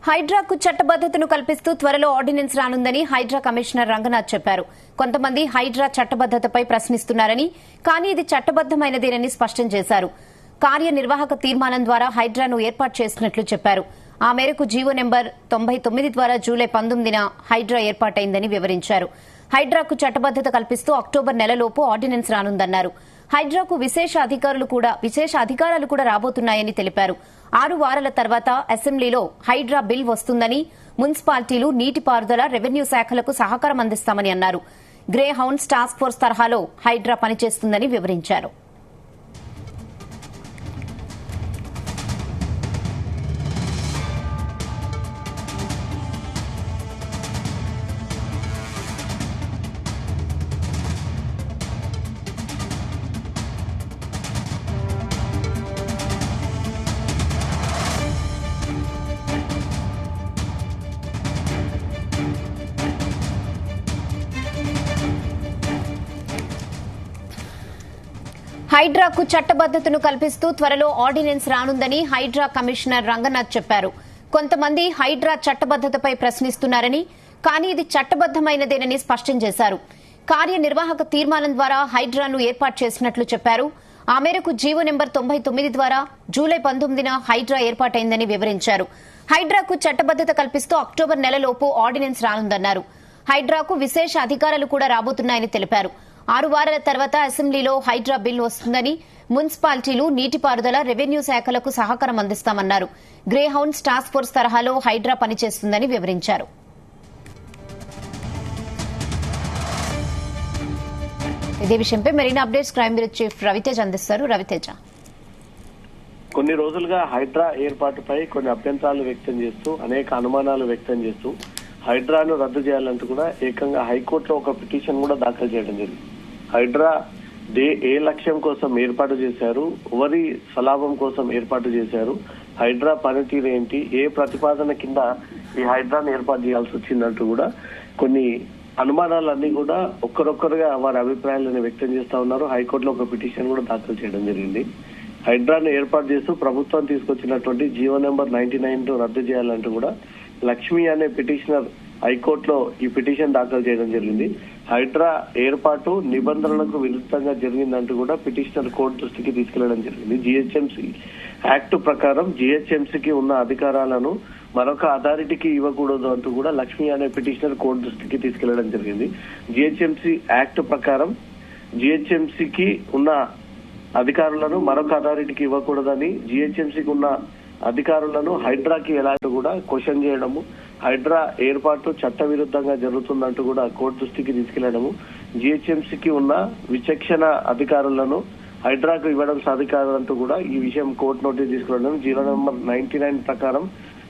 హైడ్రాకు చట్టబద్దతను కల్పిస్తూ త్వరలో ordinance రానుందని Hydraa commissioner Ranganath చెప్పారు. కొంతమంది హైడ్రా చట్టబద్దతపై ప్రశ్నిస్తున్నారని, కానీ ఇది చట్టబద్దమైనదేనని స్పష్టం చేశారు. కార్యనిర్వాహక తీర్మానం ద్వారా హైడ్రాను ఏర్పాటు చేసినట్లు చెప్పారు. ఆ మేరకు జీవో నెంబర్ 99 ద్వారా జూలై 19న హైడ్రా ఏర్పాటైందని వివరించారు. హైడ్రాకు చట్టబద్దత కల్పిస్తూ అక్టోబర్ నెలలోపు ఆర్డినెన్స్ రానుందన్నారు. హైడ్రాకు విశేష అధికారాలు కూడా రాబోతున్నాయని తెలిపారు. 6 వారాల తర్వాత అసెంబ్లీలో హైడ్రా బిల్ వస్తుందని, మున్సిపాలిటీలు, నీటిపారుదల, రెవెన్యూ శాఖలకు సహకారం అందిస్తామని అన్నారు. గ్రే హౌండ్స్ టాస్క్ ఫోర్స్ తరహాలో హైడ్రా పనిచేస్తుందని వివరించారు. హైడ్రాకు చట్టబద్దతను కల్పిస్తూ త్వరలో ఆర్డినెన్స్ రానుందని హైడ్రా కమిషనర్ రంగనాథ్ చెప్పారు. కొంతమంది హైడ్రా చట్టబద్దతపై ప్రశ్నిస్తున్నారని, కానీ ఇది చట్టబద్దమైనదేనని స్పష్టం చేశారు. కార్యనిర్వాహక తీర్మానం ద్వారా హైడ్రాను ఏర్పాటు చేసినట్లు చెప్పారు. ఆ మేరకు జీవో నెంబర్ 99 ద్వారా జూలై 19న హైడ్రా ఏర్పాటైందని వివరించారు. హైడ్రాకు చట్టబద్దత కల్పిస్తూ అక్టోబర్ నెలలోపు ఆర్డినెన్స్ రానుందన్నారు. హైడ్రాకు విశేష అధికారాలు కూడా రాబోతున్నాయని తెలిపారు. 6 వారాల తర్వాత అసెంబ్లీలో హైడ్రా బిల్ వస్తుందని, మున్సిపాలిటీలు, నీటిపారుదల, రెవెన్యూ శాఖలకు సహకారం అందిస్తామన్నారు. గ్రే హౌండ్స్ టాస్క్ ఫోర్స్ తరహాలో హైడ్రా పనిచేస్తుందని వివరించారు. ఇదే విషయంపై మరిన్ని updates crime bureau chief Raviteja అందిస్తారు. రవితేజ, కొన్ని రోజులుగా హైడ్రా ఏర్పాటుపై కొన్ని అభ్యంతరాలు వ్యక్తం చేస్తూ, అనేక అనుమానాలు వ్యక్తం చేస్తూ హైడ్రాను రద్దు చేయాలంటూ కూడా ఏకంగా హైకోర్టులో ఒక పిటిషన్ కూడా దాఖలు చేయడం జరిగింది. హైడ్రా ఏ లక్ష్యం కోసం ఏర్పాటు చేశారు, ఎవరి స్వలాభం కోసం ఏర్పాటు చేశారు, హైడ్రా పనితీరు ఏంటి, ఏ ప్రతిపాదన కింద ఈ హైడ్రాను ఏర్పాటు చేయాల్సి వచ్చిందంటూ కూడా కొన్ని అనుమానాలన్నీ కూడా ఒక్కరొక్కరుగా వారి అభిప్రాయాలను వ్యక్తం చేస్తా ఉన్నారు. హైకోర్టులో ఒక పిటిషన్ కూడా దాఖలు చేయడం జరిగింది. హైడ్రాను ఏర్పాటు చేస్తూ ప్రభుత్వం తీసుకొచ్చినటువంటి జీవో నెంబర్ 99 రద్దు చేయాలంటూ కూడా లక్ష్మి అనే పిటిషనర్ హైకోర్టులో ఈ పిటిషన్ దాఖలు చేయడం జరిగింది. హైడ్రా ఏర్పాటు నిబంధనలకు విరుద్ధంగా జరిగిందంటూ కూడా పిటిషనర్ కోర్టు దృష్టికి తీసుకెళ్లడం జరిగింది. జిహెచ్ఎంసీ యాక్ట్ ప్రకారం జిహెచ్ఎంసీకి ఉన్న అధికారాలను మరొక అథారిటీకి ఇవ్వకూడదు అంటూ కూడా లక్ష్మి అనే పిటిషనర్ కోర్టు దృష్టికి తీసుకెళ్లడం జరిగింది. జిహెచ్ఎంసీ యాక్ట్ ప్రకారం జిహెచ్ఎంసీకి ఉన్న అధికారులను మరొక అథారిటీకి ఇవ్వకూడదని, జిహెచ్ఎంసీకి ఉన్న అధికారులను హైడ్రాకి ఎలాంటి కూడా క్వశ్చన్ చేయడము, హైడ్రా ఏర్పాటు చట్ట విరుద్ధంగా జరుగుతుందంటూ కూడా కోర్టు దృష్టికి తీసుకెళ్లడము, జిహెచ్ఎంసీకి ఉన్న విచక్షణ అధికారులను హైడ్రాకు ఇవ్వడం సాధికారంటూ కూడా ఈ విషయం కోర్టు నోటీస్ తీసుకురావడం. జీవో నెంబర్ 99 ప్రకారం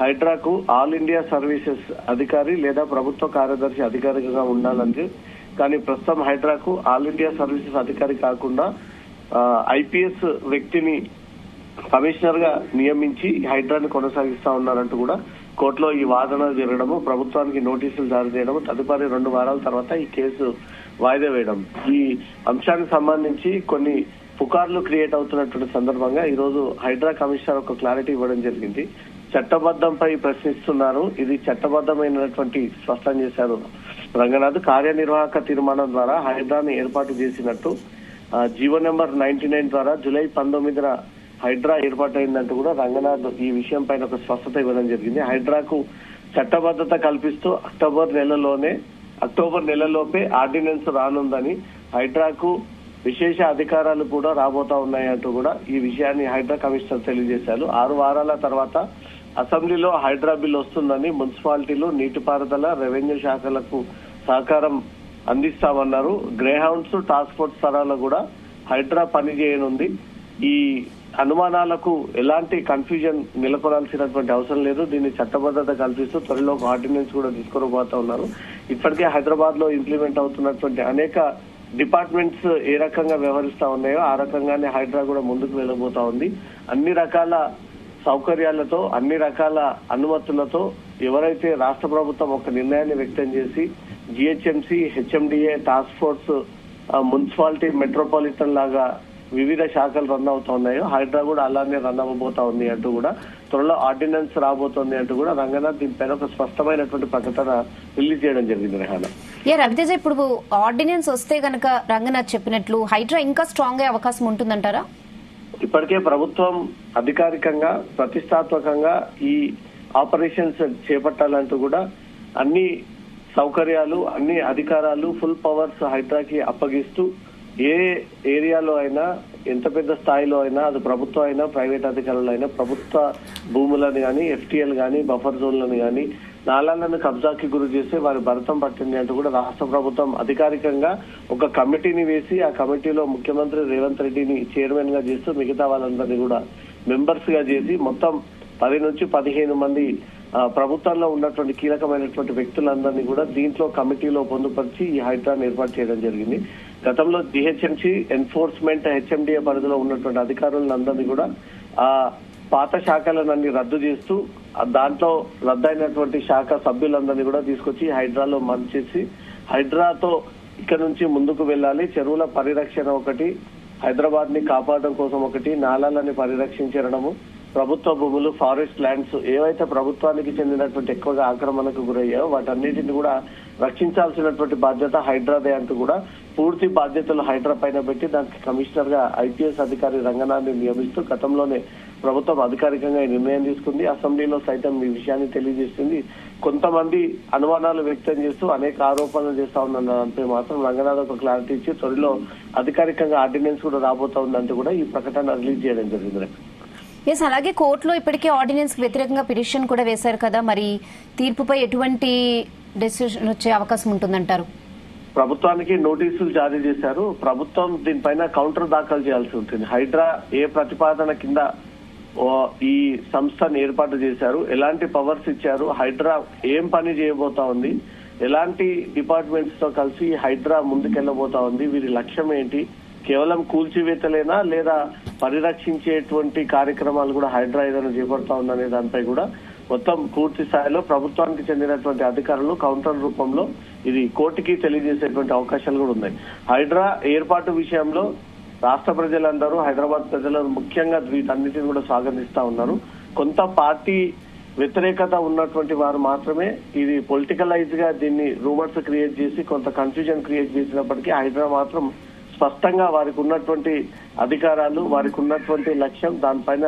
హైడ్రాకు ఆల్ ఇండియా సర్వీసెస్ అధికారి లేదా ప్రభుత్వ కార్యదర్శి అధికారిగా ఉండాలని, కానీ ప్రస్తుతం హైడ్రాకు ఆల్ ఇండియా సర్వీసెస్ అధికారి కాకుండా ఐపీఎస్ వ్యక్తిని కమిషనర్ గా నియమించి హైడ్రాను కొనసాగిస్తా ఉన్నారంటూ కూడా కోర్టులో ఈ వాదన జరగడము, ప్రభుత్వానికి నోటీసులు జారీ చేయడము, తదుపరి 2 వారాల తర్వాత ఈ కేసు వాయిదా వేయడం, ఈ అంశానికి సంబంధించి కొన్ని పుకార్లు క్రియేట్ అవుతున్నటువంటి సందర్భంగా ఈ రోజు హైడ్రా కమిషనర్ ఒక క్లారిటీ ఇవ్వడం జరిగింది. చట్టబద్ధంపై ప్రశ్నిస్తున్నారు, ఇది చట్టబద్ధమైనటువంటి స్పష్టం చేశారు రంగనాథ్. కార్యనిర్వాహక తీర్మానం ద్వారా హైడ్రాను ఏర్పాటు చేసినట్టు జీవో నెంబర్ 99 ద్వారా జూలై 19న హైడ్రా ఏర్పాటైందంటూ కూడా రంగనాథ్ ఈ విషయం పైన ఒక స్పష్టత ఇవ్వడం జరిగింది. హైడ్రాకు చట్టబద్ధత కల్పిస్తూ అక్టోబర్ నెలలోపే ఆర్డినెన్స్ రానుందని, హైడ్రాకు విశేష అధికారాలు కూడా రాబోతా ఉన్నాయంటూ కూడా ఈ విషయాన్ని హైడ్రా కమిషనర్ తెలియజేశారు. 6 వారాల తర్వాత అసెంబ్లీలో హైడ్రా బిల్ వస్తుందని, మున్సిపాలిటీలు, నీటిపారుదల, రెవెన్యూ శాఖలకు సహకారం అందిస్తామన్నారు. గ్రే హౌండ్స్ టాస్క్ ఫోర్స్ తరాలో కూడా హైడ్రా పని చేయనుంది. ఈ అనుమానాలకు ఎలాంటి కన్ఫ్యూజన్ నెలకొనాల్సినటువంటి అవసరం లేదు. దీన్ని చట్టబద్ధత కల్పిస్తూ త్వరలో ఒక ఆర్డినెన్స్ కూడా తీసుకురాబోతా ఉన్నారు. ఇప్పటికే హైదరాబాద్ లో ఇంప్లిమెంట్ అవుతున్నటువంటి అనేక డిపార్ట్మెంట్స్ ఏ రకంగా వ్యవహరిస్తా ఉన్నాయో ఆ రకంగానే హైడ్రా కూడా ముందుకు వెళ్ళబోతా ఉంది. అన్ని రకాల సౌకర్యాలతో, అన్ని రకాల అనుమతులతో ఎవరైతే రాష్ట్ర ప్రభుత్వం ఒక నిర్ణయాన్ని వ్యక్తం చేసి GHMC, HMDA, task force, municipality, metropolitan లాగా వివిధ శాఖలు రన్ అవుతా ఉన్నాయో హైడ్రా కూడా అలానే రన్ అవ్వబోతా ఉంది అంటూ కూడా త్వరలో ఆర్డినెన్స్ రాబోతోంది అంటూ కూడా రంగనాథ్ దీనిపైన ఒక స్పష్టమైనటువంటి ప్రకటన రిలీజ్ చేయడం జరిగింది. రెహానా, రవితేజ, ఇప్పుడు ఆర్డినెన్స్ వస్తే గనక రంగనాథ్ చెప్పినట్లు హైడ్రా ఇంకా స్ట్రాంగ్ అయ్యే అవకాశం ఉంటుందంటారా? ఇప్పటికే ప్రభుత్వం అధికారికంగా ప్రతిష్టాత్మకంగా ఈ ఆపరేషన్స్ చేపట్టాలంటూ కూడా అన్ని సౌకర్యాలు అన్ని అధికారాలు ఫుల్ పవర్స్ హైడ్రాకి అప్పగిస్తూ ఏ ఏరియాలో అయినా ఎంత పెద్ద స్థాయిలో అయినా అది ప్రభుత్వం అయినా ప్రైవేట్ అధికారులు అయినా ప్రభుత్వ భూములను కానీ ఎఫ్టీఎల్ కానీ బఫర్ జోన్లను కానీ నాలాలను కబ్జాకి గురి చేసి వారి భరతం పట్టింది అంటూ కూడా రాష్ట్ర ప్రభుత్వం అధికారికంగా ఒక కమిటీని వేసి ఆ కమిటీలో ముఖ్యమంత్రి రేవంత్ రెడ్డిని చైర్మన్ గా చేస్తూ మిగతా వాళ్ళందరినీ కూడా మెంబర్స్ గా చేసి మొత్తం 10 నుంచి 15 మంది ప్రభుత్వంలో ఉన్నటువంటి కీలకమైనటువంటి వ్యక్తులందరినీ కూడా దీంట్లో కమిటీలో పొందుపరిచి ఈ హైడ్రాను ఏర్పాటు చేయడం జరిగింది. గతంలో జిహెచ్ఎంసీ ఎన్ఫోర్స్మెంట్ హెచ్ఎండిఏ పరిధిలో ఉన్నటువంటి అధికారులందరినీ కూడా ఆ పాత శాఖలన్నీ రద్దు చేస్తూ దాంట్లో రద్దయినటువంటి శాఖ సభ్యులందరినీ కూడా తీసుకొచ్చి హైడ్రాలో మార్చేసి హైడ్రాతో ఇక్కడ నుంచి ముందుకు వెళ్ళాలి. చెరువుల పరిరక్షణ ఒకటి, హైదరాబాద్ ని కాపాడడం కోసం ఒకటి, నాలాలని పరిరక్షించడము, ప్రభుత్వ భూములు ఫారెస్ట్ ల్యాండ్స్ ఏవైతే ప్రభుత్వానికి చెందినటువంటి ఎక్కువగా ఆక్రమణకు గురయ్యాయో వాటన్నిటిని కూడా రక్షించాల్సినటువంటి బాధ్యత హైడ్రాదే అంటూ కూడా పూర్తి బాధ్యతలు హైడ్రా పైన పెట్టి దానికి కమిషనర్ గా ఐపీఎస్ అధికారి రంగనాథ్ని నియమిస్తూ గతంలోనే ప్రభుత్వం అధికారికంగా ఈ నిర్ణయం తీసుకుంది. అసెంబ్లీలో సైతం ఈ విషయాన్ని తెలియజేస్తుంది. కొంతమంది అనుమానాలు వ్యక్తం చేస్తూ అనేక ఆరోపణలు చేస్తా ఉన్న దానిపై మాత్రం రంగనాథ్ ఒక క్లారిటీ ఇచ్చి త్వరలో అధికారికంగా ఆర్డినెన్స్ కూడా రాబోతా ఉందంటూ కూడా ఈ ప్రకటన రిలీజ్ చేయడం జరిగింది. అలాగే కోర్టులో ఇప్పటికే ఆర్డినెన్స్ వ్యతిరేకంగా పిటిషన్ కూడా వేశారు కదా, మరి తీర్పుపై ఎటువంటి డెసిషన్ వచ్చే అవకాశం ఉంటుందంటారు? ప్రభుత్వానికి నోటీసులు జారీ చేశారు. ప్రభుత్వం దీనిపైన కౌంటర్ దాఖలు చేయాల్సి ఉంటుంది. హైడ్రా ఏ ప్రతిపాదన కింద ఈ సంస్థను ఏర్పాటు చేశారు, ఎలాంటి పవర్స్ ఇచ్చారు, హైడ్రా ఏం పని చేయబోతా ఉంది, ఎలాంటి డిపార్ట్మెంట్స్ తో కలిసి హైడ్రా ముందుకెళ్లబోతా ఉంది, వీరి లక్ష్యం ఏంటి, కేవలం కూల్చివేతలేనా లేదా పరిరక్షించేటువంటి కార్యక్రమాలు కూడా హైడ్రా ఏదైనా చేపడతా ఉందనే దానిపై కూడా మొత్తం పూర్తి స్థాయిలో ప్రభుత్వానికి చెందినటువంటి అధికారులు కౌంటర్ రూపంలో ఇది కోర్టుకి తెలియజేసేటువంటి అవకాశాలు కూడా ఉన్నాయి. హైడ్రా ఏర్పాటు విషయంలో రాష్ట్ర ప్రజలందరూ హైదరాబాద్ ప్రజలు ముఖ్యంగా వీటన్నిటిని కూడా స్వాగతిస్తా ఉన్నారు. కొంత పార్టీ వ్యతిరేకత ఉన్నటువంటి వారు మాత్రమే ఇది పొలిటికలైజ్ గా దీన్ని రూమర్స్ క్రియేట్ చేసి కొంత కన్ఫ్యూజన్ క్రియేట్ చేసినప్పటికీ హైడ్రా మాత్రం స్పష్టంగా వారికి ఉన్నటువంటి అధికారాలు వారికి ఉన్నటువంటి లక్ష్యం దానిపైన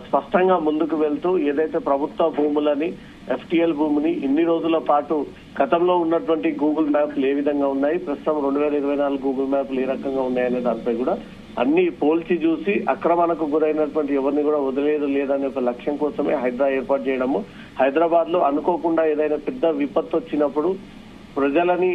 స్పష్టంగా ముందుకు వెళ్తూ ఏదైతే ప్రభుత్వ భూములని ఎఫ్టీఎల్ భూమిని ఇన్ని రోజుల పాటు గతంలో ఉన్నటువంటి గూగుల్ మ్యాప్లు ఏ విధంగా ఉన్నాయి, ప్రస్తుతం 2024 గూగుల్ మ్యాప్లు ఏ రకంగా ఉన్నాయనే దానిపై కూడా అన్ని పోల్చి చూసి అక్రమణకు గురైనటువంటి ఎవరిని కూడా వదిలేదు లేదనే ఒక లక్ష్యం కోసమే హైడ్రా ఏర్పాటు చేయడము. హైదరాబాద్ లో అనుకోకుండా ఏదైనా పెద్ద విపత్తు వచ్చినప్పుడు ప్రజలని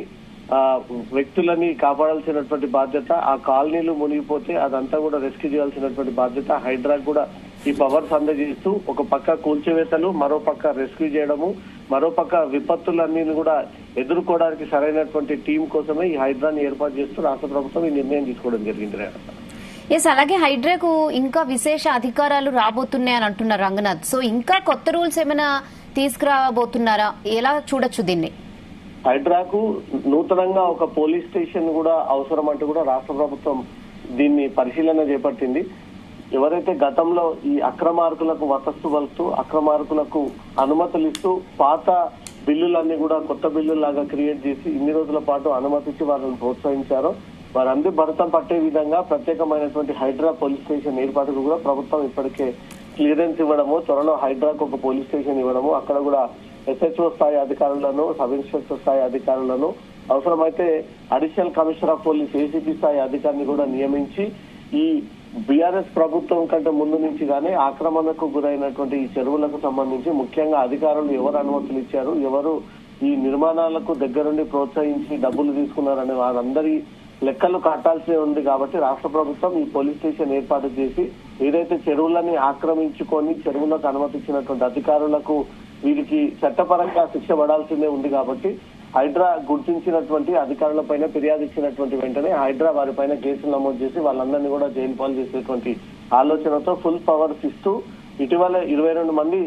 వ్యక్తులని కాపాడాల్సినటువంటి బాధ్యత, ఆ కాలనీలు మునిగిపోతే అదంతా కూడా రెస్క్యూ చేయాల్సినటువంటి బాధ్యత హైడ్రా కూడా ఈ పవర్స్ అందజేస్తూ ఒక పక్క కూల్చివేతలు, మరో పక్క రెస్క్యూ చేయడము, మరో పక్క విపత్తులన్నీ కూడా ఎదుర్కోవడానికి సరైనటువంటి టీం కోసమే ఈ హైడ్రాని ఏర్పాటు చేస్తూ రాష్ట్ర ప్రభుత్వం ఈ నిర్ణయం తీసుకోవడం జరిగింది. అలాగే హైడ్రాకు ఇంకా విశేష అధికారాలు రాబోతున్నాయని అంటున్నారు రంగనాథ్. సో ఇంకా కొత్త రూల్స్ ఏమైనా తీసుకురాబోతున్నారా? ఎలా చూడొచ్చు దీన్ని? హైడ్రాకు నూతనంగా ఒక పోలీస్ స్టేషన్ కూడా అవసరం అంటూ కూడా రాష్ట్ర ప్రభుత్వం దీన్ని పరిశీలన చేపట్టింది. ఎవరైతే గతంలో ఈ అక్రమార్కులకు వతస్తు పలుకుతూ అక్రమార్కులకు అనుమతులు ఇస్తూ పాత బిల్లులన్నీ కూడా కొత్త బిల్లులాగా క్రియేట్ చేసి ఇన్ని రోజుల పాటు అనుమతించి వారిని ప్రోత్సహించారో వారందరూ భరతం పట్టే విధంగా ప్రత్యేకమైనటువంటి హైడ్రా పోలీస్ స్టేషన్ ఏర్పాటుకు కూడా ప్రభుత్వం ఇప్పటికే క్లియరెన్స్ ఇవ్వడము, త్వరలో హైడ్రాకు ఒక పోలీస్ స్టేషన్ ఇవ్వడము, అక్కడ కూడా ఎస్హెచ్ఓ స్థాయి అధికారులను, సబ్ ఇన్స్పెక్టర్ స్థాయి అధికారులను, అవసరమైతే additional commissioner of police ACP స్థాయి అధికారిని కూడా నియమించి ఈ బీఆర్ఎస్ ప్రభుత్వం కంటే ముందు నుంచి గానీ ఆక్రమణకు గురైనటువంటి ఈ చెరువులకు సంబంధించి ముఖ్యంగా అధికారులు ఎవరు అనుమతులు ఇచ్చారు, ఎవరు ఈ నిర్మాణాలకు దగ్గరుండి ప్రోత్సహించి డబ్బులు తీసుకున్నారనే వారందరి లెక్కలు కట్టాల్సి ఉంది. కాబట్టి రాష్ట్ర ప్రభుత్వం ఈ పోలీస్ స్టేషన్ ఏర్పాటు చేసి ఏదైతే చెరువులని ఆక్రమించుకొని చెరువులకు అనుమతించినటువంటి అధికారులకు వీరికి చట్టపరంగా శిక్ష పడాల్సిందే ఉంది. కాబట్టి హైడ్రా గుర్తించినటువంటి అధికారులపైన ఫిర్యాదు ఇచ్చినటువంటి వెంటనే హైడ్రా వారిపైన కేసులు నమోదు చేసి వాళ్ళందరినీ కూడా జైలు పాలు చేసేటువంటి ఆలోచనతో ఫుల్ పవర్స్ ఇస్తూ ఇటీవల 22 మంది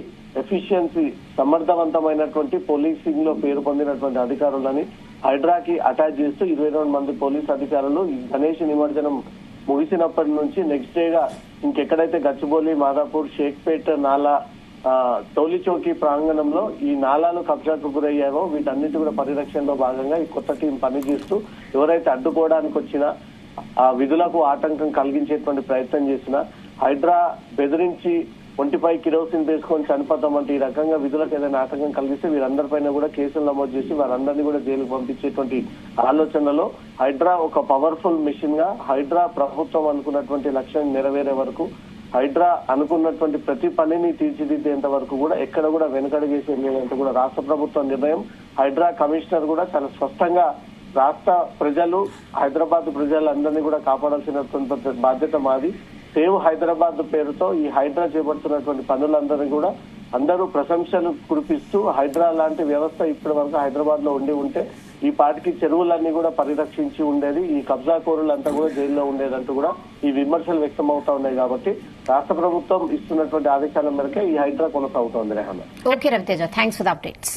ఎఫిషియన్సీ సమర్థవంతమైనటువంటి పోలీసింగ్ లో పేరు పొందినటువంటి అధికారులని హైడ్రాకి అటాచ్ చేస్తూ 22 మంది పోలీస్ అధికారులు గణేష్ నిమజ్జనం ముగిసినప్పటి నుంచి నెక్స్ట్ డేగా ఇంకెక్కడైతే గచ్చిబౌలి, మాదాపూర్, షేక్పేట్ నాలా, టోలీ చౌకీ ప్రాంగణంలో ఈ నాలాలు కబ్జాకు గురయ్యావో వీటన్నిటి కూడా పరిరక్షణలో భాగంగా ఈ కొత్త టీం పనిచేస్తూ ఎవరైతే అడ్డుకోవడానికి వచ్చినా ఆ విధులకు ఆటంకం కలిగించేటువంటి ప్రయత్నం చేసినా, హైడ్రా బెదిరించి ఒంటిపై కిరోసిన్ వేసుకొని చనిపోతామంటే ఈ రకంగా విధులకు ఏదైనా ఆటంకం కలిగిస్తే వీరందరిపైన కూడా కేసులు నమోదు చేసి వారందరినీ కూడా జైలుకు పంపించేటువంటి ఆలోచనలో హైడ్రా ఒక పవర్ఫుల్ మిషన్ గా, హైడ్రా ప్రభుత్వం అనుకున్నటువంటి లక్ష్యం నెరవేరే వరకు, హైడ్రా అనుకున్నటువంటి ప్రతి పనిని తీర్చిదిద్దేంత వరకు కూడా ఎక్కడ కూడా వెనుకడుగేసి లేదంటే కూడా రాష్ట్ర ప్రభుత్వం నిర్ణయం. హైడ్రా కమిషనర్ కూడా చాలా స్పష్టంగా రాష్ట్ర ప్రజలు, హైదరాబాద్ ప్రజలందరినీ కూడా కాపాడాల్సినటువంటి బాధ్యత మాది. సేవ్ హైదరాబాద్ పేరుతో ఈ హైడ్రా చేపడుతున్నటువంటి పనులందరినీ కూడా అందరూ ప్రశంసలు కురిపిస్తూ, హైడ్రా లాంటి వ్యవస్థ ఇప్పటి వరకు హైదరాబాద్ లో ఉంటే ఈ పాటికి చెరువులన్నీ కూడా పరిరక్షించి ఉండేది, ఈ కబ్జా కోరులంతా కూడా జైల్లో ఉండేదంటూ కూడా ఈ విమర్శలు వ్యక్తం అవుతా ఉన్నాయి. కాబట్టి రాష్ట్ర ప్రభుత్వం ఇస్తున్నటువంటి ఆదేశాల మేరకే ఈ హైడ్రా కొనసాగుతోంది. Rehana. Okay Raviteja, thanks for the updates.